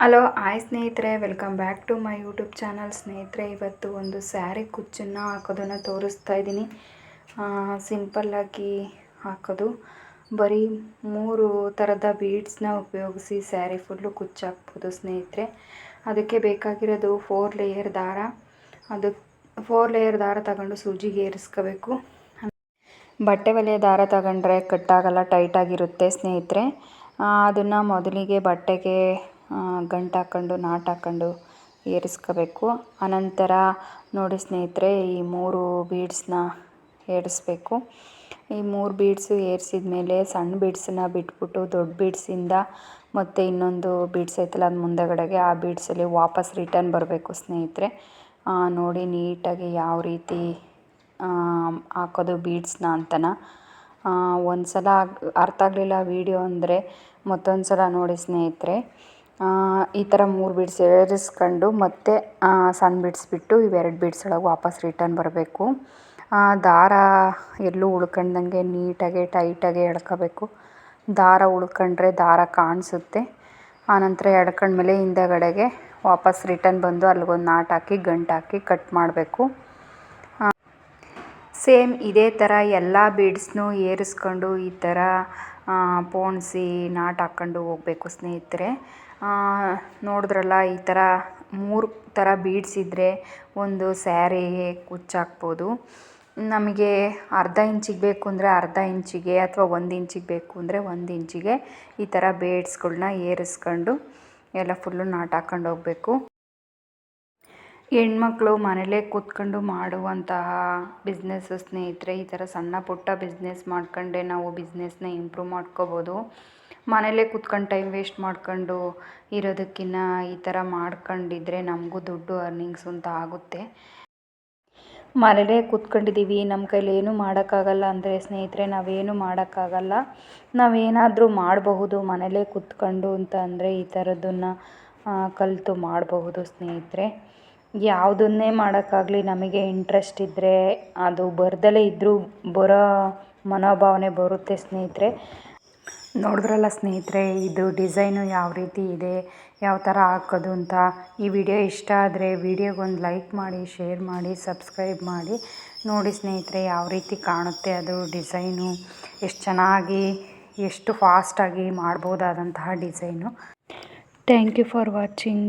Hello hi ಸ್ನೇಹಿತರೆ, welcome back to my YouTube channel. ಸ್ನೇಹಿತರೆ, ಇವತ್ತು ಒಂದು ಸ್ಯಾರಿ ಕುಚ್ಚನ್ನು ಹಾಕೋದನ್ನು ತೋರಿಸ್ತಾ ಇದ್ದೀನಿ. ಸಿಂಪಲ್ಲಾಗಿ ಹಾಕೋದು. ಬರೀ 3 ಥರದ ಬೀಡ್ಸ್ನ ಉಪಯೋಗಿಸಿ ಸ್ಯಾರಿ ಫುಲ್ಲು ಕುಚ್ಚು ಹಾಕ್ಬೋದು ಸ್ನೇಹಿತರೆ. ಅದಕ್ಕೆ ಬೇಕಾಗಿರೋದು 4 ಲೇಯರ್ ದಾರ. ಅದು 4 ಲೇಯರ್ ದಾರ ತಗೊಂಡು ಸೂಜಿಗೆ ಏರಿಸ್ಕೋಬೇಕು. ಬಟ್ಟೆ ಹೊಲಿಯೋ ದಾರ ತಗೊಂಡ್ರೆ ಕಟ್ಟಾಗಲ್ಲ, ಟೈಟಾಗಿರುತ್ತೆ ಸ್ನೇಹಿತರೆ. ಅದನ್ನು ಮೊದಲಿಗೆ ಬಟ್ಟೆಗೆ ಗಂಟು ಹಾಕ್ಕೊಂಡು ನಾಟ್ ಹಾಕ್ಕೊಂಡು ಏರಿಸ್ಕೋಬೇಕು. ಅನಂತರ ನೋಡಿ ಸ್ನೇಹಿತರೆ, ಈ 3 ಬೀಡ್ಸ್ನ ಏರಿಸ್ಬೇಕು. ಈ 3 ಬೀಡ್ಸು ಏರಿಸಿದ ಮೇಲೆ ಸಣ್ಣ ಬೀಡ್ಸನ್ನ ಬಿಟ್ಬಿಟ್ಟು ದೊಡ್ಡ ಬೀಡ್ಸಿಂದ ಮತ್ತು ಇನ್ನೊಂದು ಬೀಡ್ಸ್ ಐತಲ್ಲ ಅದು ಮುಂದೆಗಡೆಗೆ, ಆ ಬೀಡ್ಸಲ್ಲಿ ವಾಪಸ್ ರಿಟರ್ನ್ ಬರಬೇಕು ಸ್ನೇಹಿತರೆ. ನೋಡಿ ನೀಟಾಗಿ ಯಾವ ರೀತಿ ಹಾಕೋದು ಬೀಡ್ಸ್ನ ಅಂತನ. ಒಂದು ಸಲ ಅರ್ಥ ಆಗಲಿಲ್ಲ ವಿಡಿಯೋ ಅಂದರೆ ಮತ್ತೊಂದು ಸಲ ನೋಡಿ ಸ್ನೇಹಿತರೆ. ಈ ಥರ 3 ಬೀಡ್ಸ್ ಏರಿಸ್ಕೊಂಡು ಮತ್ತೆ ಸಣ್ಣ ಬೀಡ್ಸ್ ಬಿಟ್ಟು ಇವೆರಡು ಬೀಡ್ಸ್ ಒಳಗೆ ವಾಪಸ್ ರಿಟರ್ನ್ ಬರಬೇಕು. ದಾರ ಎಲ್ಲೂ ಉಳ್ಕೊಂಡಂಗೆ ನೀಟಾಗಿ ಟೈಟಾಗಿ ಎಳ್ಕೋಬೇಕು. ದಾರ ಉಳ್ಕೊಂಡ್ರೆ ದಾರ ಕಾಣಿಸುತ್ತೆ. ಆನಂತರ ಎಳ್ಕೊಂಡ್ಮೇಲೆ ಹಿಂದೆಗಡೆಗೆ ವಾಪಸ್ ರಿಟರ್ನ್ ಬಂದು ಅಲ್ಲಿಗೊಂದು ನಾಟ್ ಹಾಕಿ ಗಂಟು ಹಾಕಿ ಕಟ್ ಮಾಡಬೇಕು. ಸೇಮ್ ಇದೇ ಥರ ಎಲ್ಲ ಬೀಡ್ಸ್ನೂ ಏರಿಸ್ಕೊಂಡು ಈ ಥರ ಪೋಣಿಸಿ ನಾಟ್ ಹಾಕ್ಕೊಂಡು ಹೋಗಬೇಕು ಸ್ನೇಹಿತರೆ. ನೋಡಿದ್ರಲ್ಲ, ಈ ಥರ 3 ಥರ ಬೀಡ್ಸ್ ಇದ್ದರೆ ಒಂದು ಸ್ಯಾರಿಗೆ ಕುಚ್ಚು ಹಾಕ್ಬೋದು. ನಮಗೆ ಅರ್ಧ ಇಂಚಿಗೆ ಬೇಕು ಅಂದರೆ ಅರ್ಧ ಇಂಚಿಗೆ, ಅಥವಾ 1 ಇಂಚಿಗೆ ಬೇಕು ಅಂದರೆ 1 ಇಂಚಿಗೆ ಈ ಥರ ಬೀಡ್ಸ್ಗಳ್ನ ಏರಿಸ್ಕೊಂಡು ಎಲ್ಲ ಫುಲ್ಲು ನಾಟ್ ಹಾಕ್ಕೊಂಡು ಹೋಗಬೇಕು. ಹೆಣ್ಮಕ್ಳು ಮನೇಲೇ ಕೂತ್ಕೊಂಡು ಮಾಡುವಂತಹ ಬಿಸ್ನೆಸ್ಸು ಸ್ನೇಹಿತರೆ. ಈ ಥರ ಸಣ್ಣ ಪುಟ್ಟ ಬಿಸ್ನೆಸ್ ಮಾಡ್ಕೊಂಡೆ ನಾವು ಬಿಸ್ನೆಸ್ನ ಇಂಪ್ರೂವ್ ಮಾಡ್ಕೋಬೋದು. ಮನೇಲೇ ಕೂತ್ಕೊಂಡು ಟೈಮ್ ವೇಸ್ಟ್ ಮಾಡ್ಕೊಂಡು ಇರೋದಕ್ಕಿಂತ ಈ ಥರ ಮಾಡ್ಕೊಂಡಿದ್ರೆ ನಮಗೂ ದುಡ್ಡು ಅರ್ನಿಂಗ್ಸು ಅಂತ ಆಗುತ್ತೆ. ಮನೇಲೇ ಕೂತ್ಕೊಂಡಿದ್ದೀವಿ, ನಮ್ಮ ಕೈಲಿ ಏನೂ ಮಾಡೋಕ್ಕಾಗಲ್ಲ ಅಂದರೆ ಸ್ನೇಹಿತರೆ, ನಾವೇನು ಮಾಡೋಕ್ಕಾಗಲ್ಲ. ನಾವೇನಾದರೂ ಮಾಡಬಹುದು ಮನೇಲೇ ಕೂತ್ಕೊಂಡು ಅಂತ ಅಂದರೆ ಈ ಥರದ್ದನ್ನು ಕಲಿತು ಮಾಡಬಹುದು ಸ್ನೇಹಿತರೆ. ಯಾವುದನ್ನೇ ಮಾಡೋಕ್ಕಾಗಲಿ ನಮಗೆ ಇಂಟ್ರೆಸ್ಟ್ ಇದ್ದರೆ ಅದು ಬರ್ದಲೇ ಇದ್ದರೂ ಬರೋ ಮನೋಭಾವನೆ ಬರುತ್ತೆ ಸ್ನೇಹಿತರೆ. ನೋಡಿದ್ರಲ್ಲ ಸ್ನೇಹಿತರೆ, ಇದು ಡಿಸೈನು ಯಾವ ರೀತಿ ಇದೆ, ಯಾವ ಥರ ಹಾಕೋದು ಅಂತ. ಈ ವಿಡಿಯೋ ಇಷ್ಟ ಆದರೆ ವಿಡಿಯೋಗೊಂದು ಲೈಕ್ ಮಾಡಿ, ಶೇರ್ ಮಾಡಿ, ಸಬ್ಸ್ಕ್ರೈಬ್ ಮಾಡಿ. ನೋಡಿ ಸ್ನೇಹಿತರೆ, ಯಾವ ರೀತಿ ಕಾಣುತ್ತೆ ಅದು ಡಿಸೈನು. ಎಷ್ಟು ಚೆನ್ನಾಗಿ ಎಷ್ಟು ಫಾಸ್ಟಾಗಿ ಮಾಡ್ಬೋದಾದಂತಹ design. Thank you for watching.